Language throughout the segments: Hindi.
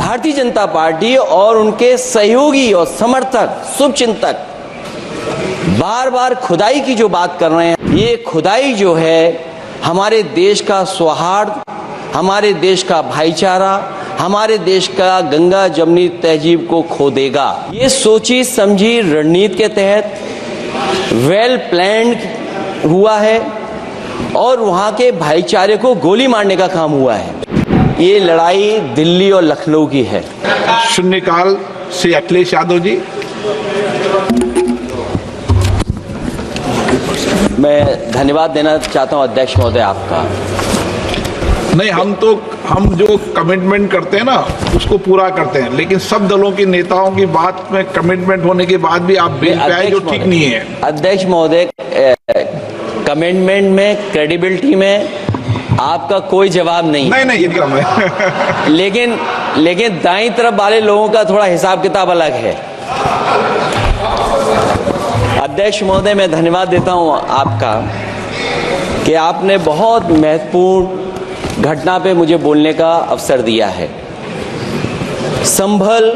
भारतीय जनता पार्टी और उनके सहयोगी और समर्थक शुभचिंतक बार बार खुदाई की जो बात कर रहे हैं, ये खुदाई जो है हमारे देश का सौहार्द, हमारे देश का भाईचारा, हमारे देश का गंगा जमनी तहजीब को खो देगा। ये सोची समझी रणनीति के तहत वेल प्लान्ड हुआ है और वहाँ के भाईचारे को गोली मारने का काम हुआ है। ये लड़ाई दिल्ली और लखनऊ की है। शून्यकाल से अखिलेश यादव जी। मैं धन्यवाद देना चाहता हूं अध्यक्ष महोदय आपका। नहीं, हम जो कमिटमेंट करते हैं ना उसको पूरा करते हैं, लेकिन सब दलों के नेताओं की बात में कमिटमेंट होने के बाद भी आप बेल पे आए जो ठीक नहीं है। अध्यक्ष महोदय, कमिटमेंट में, क्रेडिबिलिटी में आपका कोई जवाब नहीं। नहीं, ये कम है। लेकिन दाईं तरफ वाले लोगों का थोड़ा हिसाब किताब अलग है। अध्यक्ष महोदय, मैं धन्यवाद देता हूं आपका कि आपने बहुत महत्वपूर्ण घटना पे मुझे बोलने का अवसर दिया है। संभल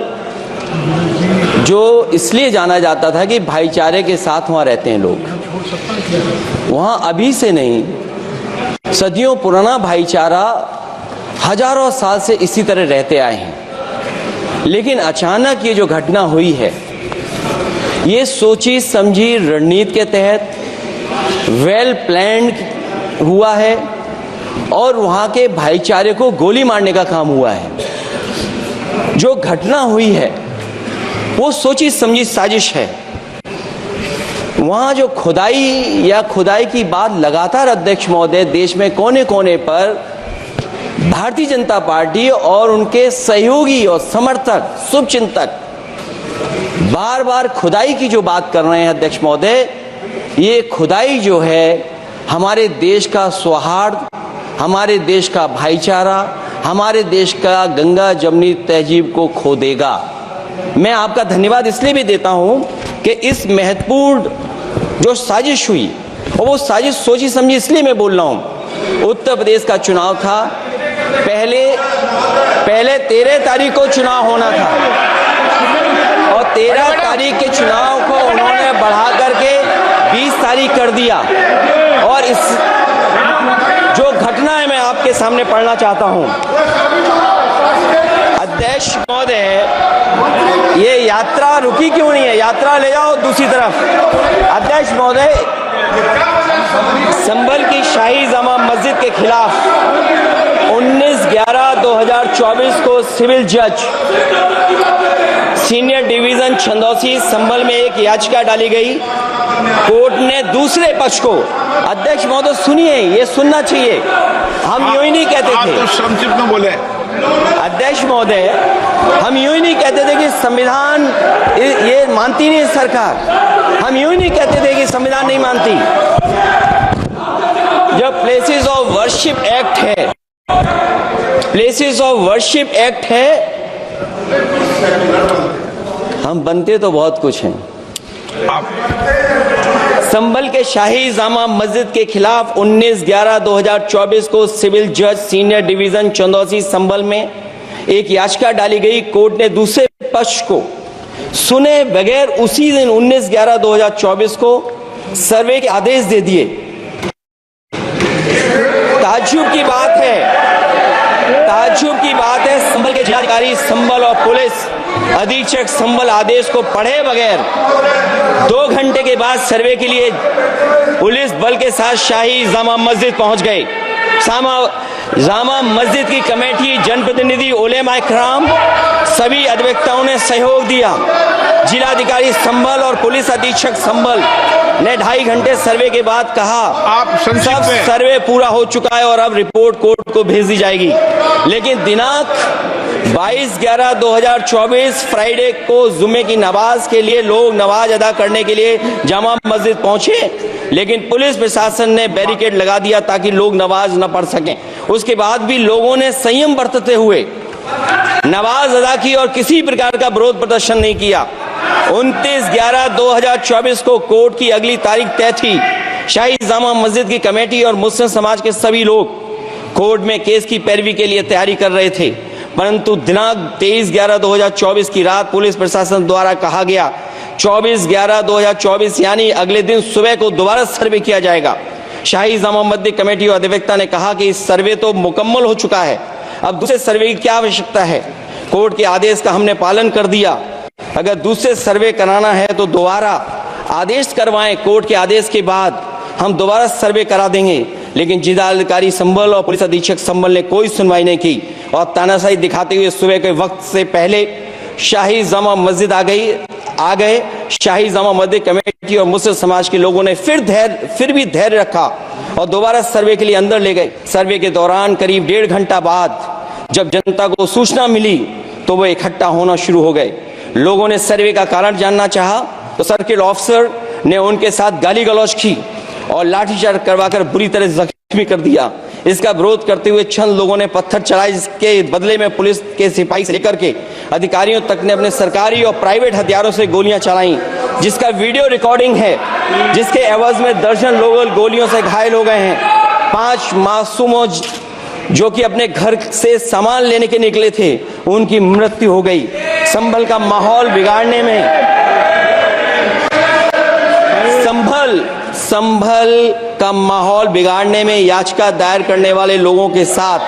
जो इसलिए जाना जाता था कि भाईचारे के साथ वहां रहते हैं लोग, वहां अभी से नहीं, सदियों पुराना भाईचारा हजारों साल से इसी तरह रहते आए हैं। लेकिन अचानक ये जो घटना हुई है, ये सोची समझी रणनीति के तहत वेल प्लान्ड हुआ है और वहाँ के भाईचारे को गोली मारने का काम हुआ है। जो घटना हुई है वो सोची समझी साजिश है। वहाँ जो खुदाई की बात लगातार अध्यक्ष महोदय देश में कोने कोने पर भारतीय जनता पार्टी और उनके सहयोगी और समर्थक शुभचिंतक बार बार खुदाई की जो बात कर रहे हैं अध्यक्ष महोदय, ये खुदाई जो है हमारे देश का सौहार्द, हमारे देश का भाईचारा, हमारे देश का गंगा जमनी तहजीब को खो देगा। मैं आपका धन्यवाद इसलिए भी देता हूं कि इस महत्वपूर्ण जो साजिश हुई, और वो साजिश सोची समझी इसलिए मैं बोल रहा हूं। उत्तर प्रदेश का चुनाव था, पहले 13 तारीख को चुनाव होना था और 13 तारीख के चुनाव को उन्होंने बढ़ा करके 20 तारीख कर दिया। और इस जो घटना है मैं आपके सामने पढ़ना चाहता हूं। अध्यक्ष महोदय, ये यात्रा रुकी क्यों नहीं है? यात्रा ले जाओ दूसरी तरफ। अध्यक्ष महोदय, संभल की शाही जामा मस्जिद के खिलाफ 19/11/2024 को सिविल जज सीनियर डिवीजन छंदौसी संभल में एक याचिका डाली गई। कोर्ट ने दूसरे पक्ष को, अध्यक्ष महोदय सुनिए, ये सुनना चाहिए, हम यूं ही नहीं कहते थे। आप तो संक्षिप्त में बोले। अध्यक्ष महोदय, हम यूं ही नहीं कहते थे कि संविधान ये मानती नहीं सरकार। हम यूं ही नहीं कहते थे कि संविधान नहीं मानती। जब प्लेसेस ऑफ वर्शिप एक्ट है, प्लेसेस ऑफ वर्शिप एक्ट है, हम बनते तो बहुत कुछ हैं। संभल के शाही जामा मस्जिद के खिलाफ 19/11/2024 को सिविल जज सीनियर डिवीजन चंदौसी संभल में एक याचिका डाली गई। कोर्ट ने दूसरे पक्ष को सुने बगैर उसी दिन 19/11/2024 को सर्वे के आदेश दे दिए। ताज्जुब की बात है, संभल के जिलाधिकारी संभल और पुलिस अधीक्षक संभल आदेश को पढ़े बगैर 2 घंटे के बाद सर्वे के लिए पुलिस बल के साथ शाही जामा मस्जिद पहुंच गए। जामा मस्जिद की कमेटी, जनप्रतिनिधि, उलेमा इकराम, सभी अधिवक्ताओं ने सहयोग दिया। जिलाधिकारी संभल और पुलिस अधीक्षक संभल ने 2.5 घंटे सर्वे के बाद कहा, आप सब सर्वे पूरा हो चुका है और अब रिपोर्ट कोर्ट को भेज दी जाएगी। लेकिन दिनांक 22/11/2024 फ्राइडे को जुमे की नमाज के लिए लोग नमाज अदा करने के लिए जामा मस्जिद पहुंचे, लेकिन पुलिस प्रशासन ने बैरिकेड लगा दिया ताकि लोग नमाज न पढ़ सकें। उसके बाद भी लोगों ने संयम बरतते हुए नमाज अदा की और किसी प्रकार का विरोध प्रदर्शन नहीं किया। 29/11/2024 को कोर्ट की अगली तारीख तय थी। शाही जामा मस्जिद की कमेटी और मुस्लिम समाज के सभी लोग कोर्ट में केस की पैरवी के लिए तैयारी कर रहे थे। परंतु दिनांक 23/11/2024 की रात पुलिस प्रशासन द्वारा कहा गया 24/11/2024 यानी अगले दिन सुबह को दोबारा सर्वे किया जाएगा। शाही जामा मस्जिद कमेटी और अधिवक्ता ने कहा कि इस सर्वे तो मुकम्मल हो चुका है, अब दूसरे सर्वे की क्या आवश्यकता है। कोर्ट के आदेश का हमने पालन कर दिया, अगर दूसरे सर्वे कराना है तो दोबारा आदेश करवाएं, कोर्ट के आदेश के बाद हम दोबारा सर्वे करा देंगे। लेकिन जिलाधिकारी संभल और पुलिस अधीक्षक संभल ने कोई सुनवाई नहीं की और तानाशाही दिखाते हुए सुबह के वक्त से पहले शाही जामा मस्जिद आ गए। शाही जामा मस्जिद कमेटी और मुस्लिम समाज के लोगों ने फिर भी धैर्य रखा और दोबारा सर्वे के लिए अंदर ले गए। सर्वे के दौरान करीब 1.5 घंटा बाद जब जनता को सूचना मिली तो वो इकट्ठा होना शुरू हो गए। लोगों ने सर्वे का कारण जानना चाहा तो सर्किल ऑफिसर ने उनके साथ गाली गलौज की और लाठीचार्ज करवाकर बुरी तरह जख्मी कर दिया। इसका विरोध करते हुए चंद लोगों ने पत्थर चलाए, जिसके बदले में पुलिस के सिपाही से लेकर के अधिकारियों तक ने अपने सरकारी और प्राइवेट हथियारों से गोलियां चलाई, जिसका वीडियो रिकॉर्डिंग है, जिसके एवज में दर्जन लोग गोलियों से घायल हो गए हैं। 5 मासूमों जो कि अपने घर से सामान लेने के निकले थे, उनकी मृत्यु हो गई। संभल का माहौल बिगाड़ने में संभल का माहौल बिगाड़ने में याचिका दायर करने वाले लोगों के साथ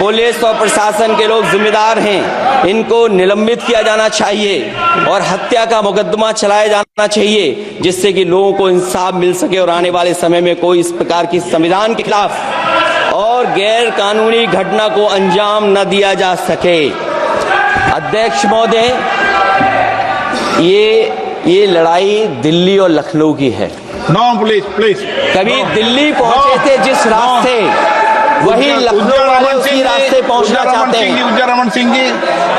पुलिस और प्रशासन के लोग जिम्मेदार हैं। इनको निलंबित किया जाना चाहिए और हत्या का मुकदमा चलाया जाना चाहिए, जिससे कि लोगों को इंसाफ मिल सके और आने वाले समय में कोई इस प्रकार की संविधान के खिलाफ और गैर कानूनी घटना को अंजाम न दिया जा सके। अध्यक्ष महोदय, ये लड़ाई दिल्ली और लखनऊ की है। नो प्लीज कभी दिल्ली पहुंचे थे जिस रास्ते, वही लखनऊ वाले उसी रास्ते पहुंचना चाहते हैं। रमन सिंह जी